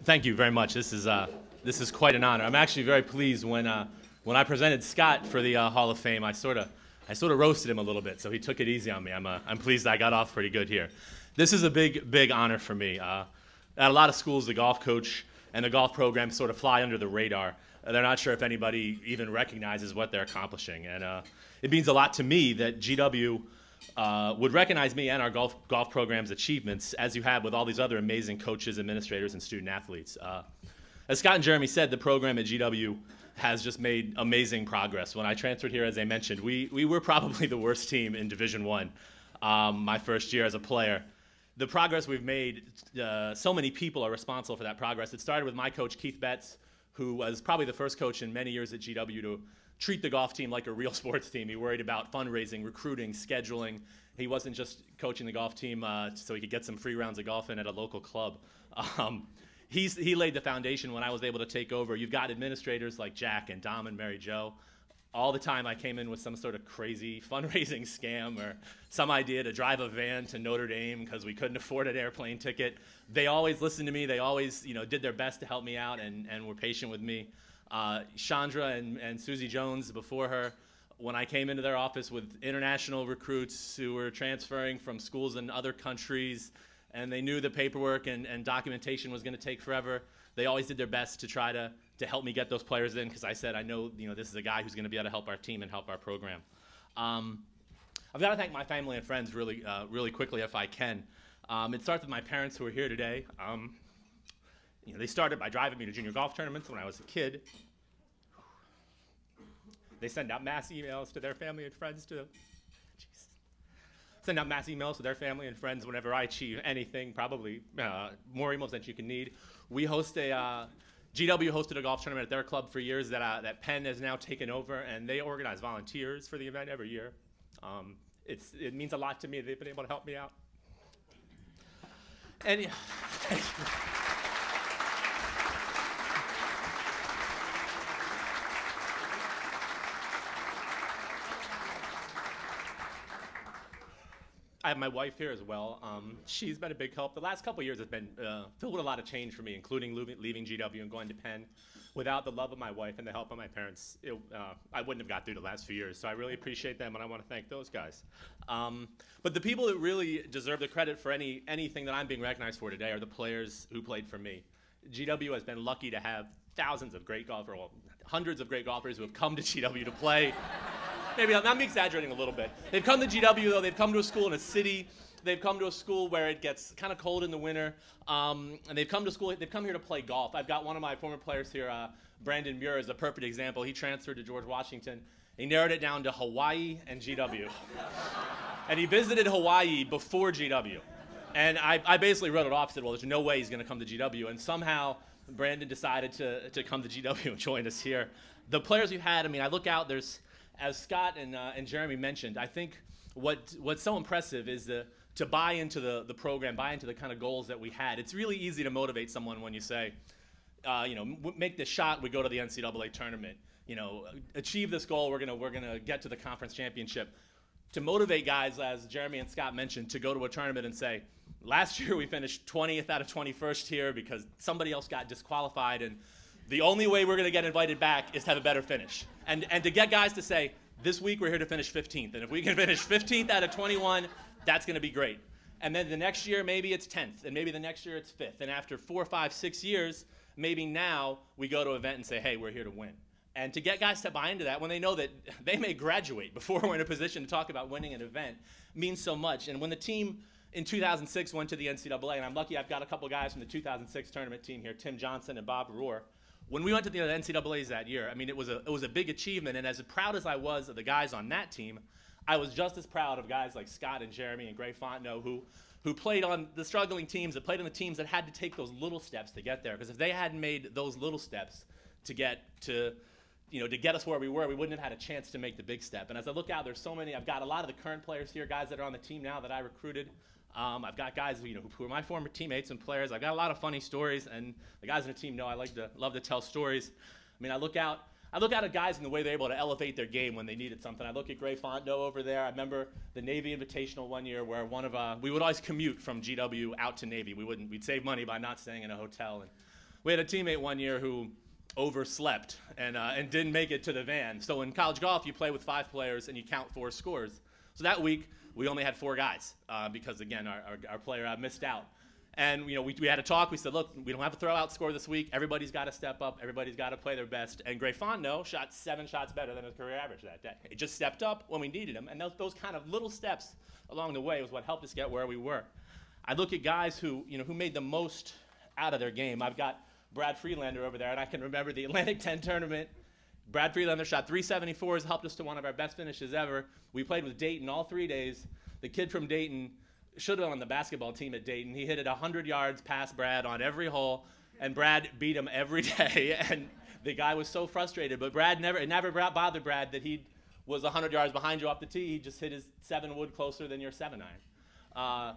Thank you very much. This is quite an honor. I'm actually very pleased when I presented Scott for the Hall of Fame. I sort of roasted him a little bit, so he took it easy on me. I'm pleased I got off pretty good here. This is a big honor for me. At a lot of schools, the golf coach and the golf program sort of fly under the radar. They're not sure if anybody even recognizes what they're accomplishing, and it means a lot to me that GW would recognize me and our golf program's achievements, as you have with all these other amazing coaches, administrators, and student athletes. As Scott and Jeremy said, the program at GW has just made amazing progress. When I transferred here, as I mentioned, we were probably the worst team in Division I my first year as a player. The progress we've made, so many people are responsible for that progress. It started with my coach, Keith Betts, who was probably the first coach in many years at GW to treat the golf team like a real sports team. He worried about fundraising, recruiting, scheduling. He wasn't just coaching the golf team so he could get some free rounds of golf in at a local club. He laid the foundation when I was able to take over. You've got administrators like Jack and Dom and Mary Jo. All the time I came in with some sort of crazy fundraising scam or some idea to drive a van to Notre Dame because we couldn't afford an airplane ticket. They always listened to me. They always, did their best to help me out and were patient with me. Chandra and Susie Jones before her, when I came into their office with international recruits who were transferring from schools in other countries, and they knew the paperwork and documentation was going to take forever, they always did their best to try to help me get those players in, because I said, I know this is a guy who's going to be able to help our team and help our program. I've got to thank my family and friends really quickly if I can. It starts with my parents who are here today. They started by driving me to junior golf tournaments when I was a kid. They send out mass emails to their family and friends send out mass emails to their family and friends whenever I achieve anything, probably more emails than you can need. We host GW hosted a golf tournament at their club for years that Penn has now taken over, and they organize volunteers for the event every year. It means a lot to me. They've been able to help me out. And thank you. I have my wife here as well. She's been a big help. The last couple of years have been filled with a lot of change for me, including leaving GW and going to Penn. Without the love of my wife and the help of my parents, I wouldn't have got through the last few years. So I really appreciate them, and I want to thank those guys. But the people that really deserve the credit for anything that I'm being recognized for today are the players who played for me. GW has been lucky to have thousands of great golfers, well, hundreds of great golfers who have come to GW to play. Maybe I'm exaggerating a little bit. They've come to GW, though. They've come to a school in a city. They've come to a school where it gets kind of cold in the winter. And they've come to school. They've come here to play golf. I've got one of my former players here, Brandon Muir, is a perfect example. He transferred to George Washington. He narrowed it down to Hawaii and GW. And he visited Hawaii before GW. And I basically wrote it off and said, well, there's no way he's going to come to GW. And somehow Brandon decided to come to GW and join us here. The players we've had, I look out, as Scott and Jeremy mentioned, I think what's so impressive is to buy into the program, buy into the kind of goals that we had. It's really easy to motivate someone when you say, make this shot, we go to the NCAA tournament. Achieve this goal, we're gonna get to the conference championship. To motivate guys, as Jeremy and Scott mentioned, to go to a tournament and say, last year we finished 20th out of 21st here because somebody else got disqualified, and the only way we're going to get invited back is to have a better finish. And to get guys to say, this week we're here to finish 15th. And if we can finish 15th out of 21, that's going to be great. And then the next year, maybe it's 10th. And maybe the next year it's 5th. And after 4, 5, 6 years, maybe now we go to an event and say, hey, we're here to win. And to get guys to buy into that when they know that they may graduate before we're in a position to talk about winning an event means so much. And when the team in 2006 went to the NCAA, and I'm lucky I've got a couple guys from the 2006 tournament team here, Tim Johnson and Bob Rohr. When we went to the NCAAs that year, it was a big achievement, and as proud as I was of the guys on that team, I was just as proud of guys like Scott and Jeremy and Gray Fontenot who played on the struggling teams, that played on the teams that had to take those little steps to get there. Because if they hadn't made those little steps to get us where we were, we wouldn't have had a chance to make the big step. And as I look out, there's so many. I've got a lot of the current players here, guys that are on the team now that I recruited. I've got guys who are my former teammates and players. I've got a lot of funny stories, and the guys on the team know I love to tell stories. I look out at guys in the way they're able to elevate their game when they needed something. I look at Gray Fontenot over there. I remember the Navy Invitational one year where we would always commute from GW out to Navy. We'd save money by not staying in a hotel. And we had a teammate one year who overslept and didn't make it to the van. So in college golf, you play with 5 players and you count 4 scores. So that week, we only had 4 guys because, again, our player missed out. And we had a talk. We said, look, we don't have a throw-out score this week. Everybody's got to step up. Everybody's got to play their best. And Gray Fondo shot 7 shots better than his career average that day. He just stepped up when we needed him. And those kind of little steps along the way was what helped us get where we were. I look at guys who made the most out of their game. I've got Brad Freelander over there, and I can remember the Atlantic 10 tournament. Brad Freelander shot 374s, helped us to one of our best finishes ever. We played with Dayton all 3 days. The kid from Dayton should have been on the basketball team at Dayton. He hit it 100 yards past Brad on every hole, and Brad beat him every day. And the guy was so frustrated, but it never bothered Brad that he was 100 yards behind you off the tee. He just hit his 7-wood closer than your 7-iron.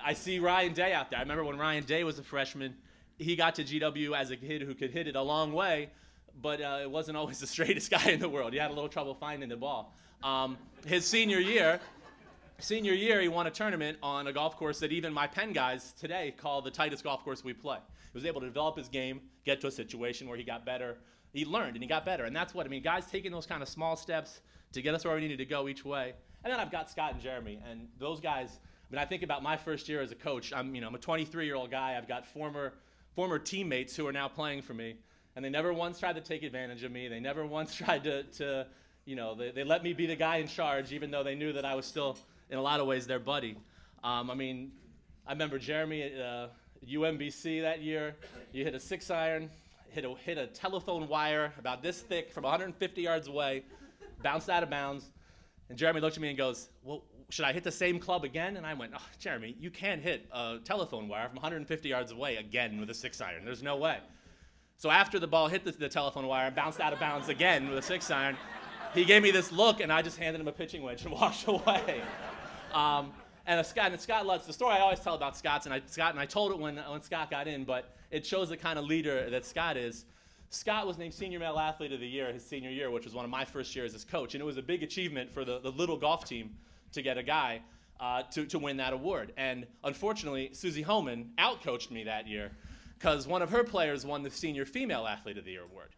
I see Ryan Day out there. I remember when Ryan Day was a freshman, he got to GW as a kid who could hit it a long way, but it wasn't always the straightest guy in the world. He had a little trouble finding the ball. His senior year, he won a tournament on a golf course that even my Penn guys today call the tightest golf course we play. He was able to develop his game, get to a situation where he got better. He learned and he got better, and that's what I mean. Guys taking those kind of small steps to get us where we needed to go each way. And then I've got Scott and Jeremy, and those guys. I mean, I think about my first year as a coach. I'm a 23-year-old guy. I've got former teammates who are now playing for me, and they never once tried to take advantage of me. They never once tried to they let me be the guy in charge, even though they knew that I was still, in a lot of ways, their buddy. I mean, I remember Jeremy at UMBC that year. You hit a 6-iron, hit a telephone wire about this thick from 150 yards away, bounced out of bounds, and Jeremy looked at me and goes, well, should I hit the same club again? And I went, oh, Jeremy, you can't hit a telephone wire from 150 yards away again with a 6-iron. There's no way. So after the ball hit the telephone wire and bounced out of bounds again with a 6-iron, he gave me this look, and I just handed him a pitching wedge and walked away. And Scott Lutz, the story I always tell about Scott, and I told it when Scott got in, but it shows the kind of leader that Scott is. Scott was named Senior Male Athlete of the Year his senior year, which was one of my first years as coach, and it was a big achievement for the little golf team to get a guy to win that award. And unfortunately, Susie Homan outcoached me that year because one of her players won the Senior Female Athlete of the Year award.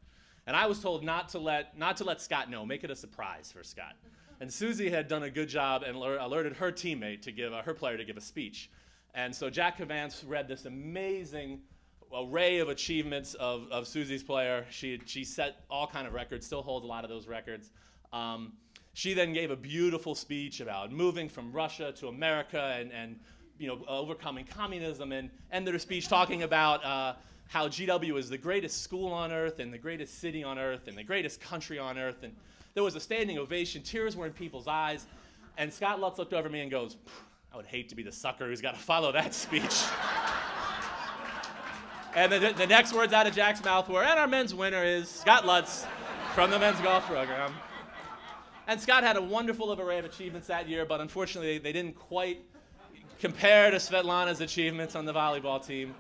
And I was told not to let Scott know, make it a surprise for Scott. And Susie had done a good job and alerted her teammate to give her player to give a speech. And so Jack Cavance read this amazing array of achievements of Susie's player. She set all kind of records, still holds a lot of those records. She then gave a beautiful speech about moving from Russia to America and overcoming communism, and ended her speech talking about how GW is the greatest school on earth and the greatest city on earth and the greatest country on earth. And there was a standing ovation. Tears were in people's eyes. And Scott Lutz looked over at me and goes, I would hate to be the sucker who's got to follow that speech. And the next words out of Jack's mouth were, and our men's winner is Scott Lutz from the men's golf program. And Scott had a wonderful array of achievements that year, but unfortunately they didn't quite compare to Svetlana's achievements on the volleyball team.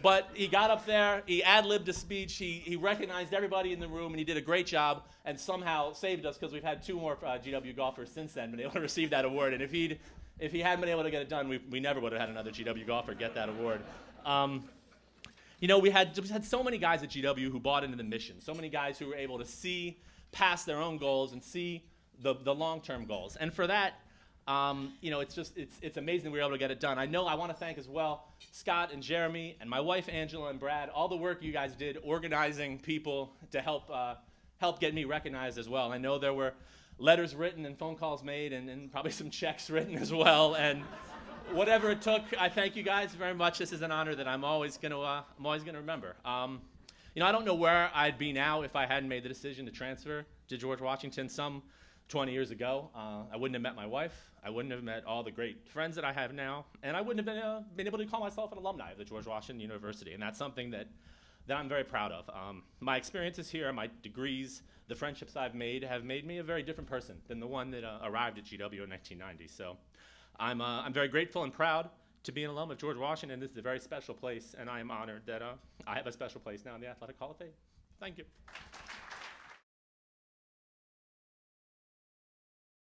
But he got up there, he ad-libbed a speech, he recognized everybody in the room, and he did a great job, and somehow saved us, because we've had 2 more GW golfers since then been able to receive that award. And if he hadn't been able to get it done, we never would have had another GW golfer get that award. We had so many guys at GW who bought into the mission, so many guys who were able to see past their own goals and see the long-term goals. And for that, it's amazing we were able to get it done. I want to thank as well Scott and Jeremy and my wife Angela and Brad, all the work you guys did organizing people to help get me recognized as well. I know there were letters written and phone calls made and probably some checks written as well. And whatever it took, I thank you guys very much. This is an honor that I'm always gonna remember. I don't know where I'd be now if I hadn't made the decision to transfer to George Washington some 20 years ago. I wouldn't have met my wife. I wouldn't have met all the great friends that I have now, and I wouldn't have been able to call myself an alumni of the George Washington University, and that's something that I'm very proud of. My experiences here, my degrees, the friendships I've made have made me a very different person than the one that arrived at GW in 1990. So I'm very grateful and proud to be an alum of George Washington. This is a very special place, and I am honored that I have a special place now in the Athletic Hall of Fame. Thank you.